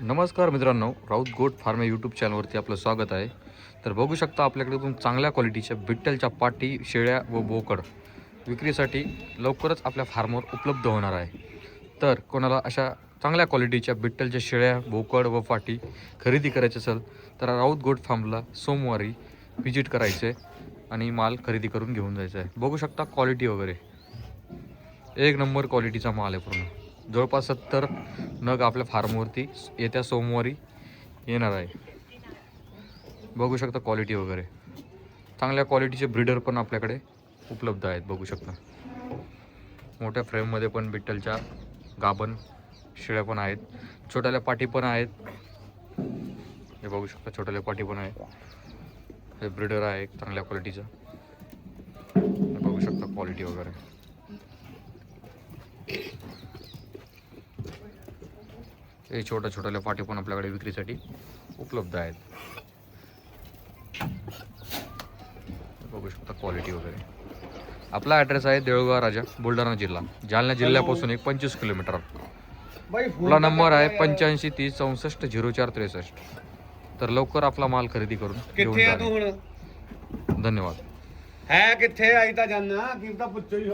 नमस्कार मित्रांनो, Raut goat farm YouTube चॅनलवरती आपलं स्वागत आहे. तर बघू शकता आपल्याकडे चांगल्या क्वालिटीच्या बिट्टलच्या पाटी, शेळ्या व बोकड विक्रीसाठी लवकरच आपल्या फार्मवर उपलब्ध होणार आहे. तर कोणाला अशा चांगल्या क्वालिटीच्या बिट्टलच्या शेळ्या, बोकड व पाटी खरेदी करायची असेल तर राऊत गोट फार्मला सोमवारी व्हिजिट करायचे आणि माल खरेदी करून घेऊन जायचा आहे. बघू शकता क्वालिटी वगैरे एक नंबर क्वालिटीचा माल आहे. पूर्ण जवळपास 70 नग आपल्या फार्मवरती येत्या सोमवारी येणार आहे. बघू शकता क्वालिटी वगैरे चांगल्या क्वालिटीचे ब्रीडर पण आपल्याकडे उपलब्ध आहेत. बघू शकता मोठ्या फ्रेममध्ये पण बिट्टलच्या गाभण शेळ्या पण आहेत, छोट्याल्या पाटी पण आहेत. हे बघू शकता छोट्याल्या पाटी पण आहेत. हे ब्रीडर आहे चांगल्या क्वालिटीचा. हे बघू शकता क्वालिटी वगैरे. हे छोट्या छोट्याल्या पाटी पण आपल्याकडे विक्रीसाठी उपलब्ध आहेत. बघू शकता क्वालिटी वगैरे. आपला ॲड्रेस आहे देऊळगाव राजा, बुलढाणा जिल्हा, जालना जिल्ह्यापासून 25 किलोमीटर. आपला नंबर आहे 85 30 64 04 63. तर लवकर आपला माल खरेदी करून घेऊन जा. धन्यवाद. है किथे आई ता जाना की पुच्छो ही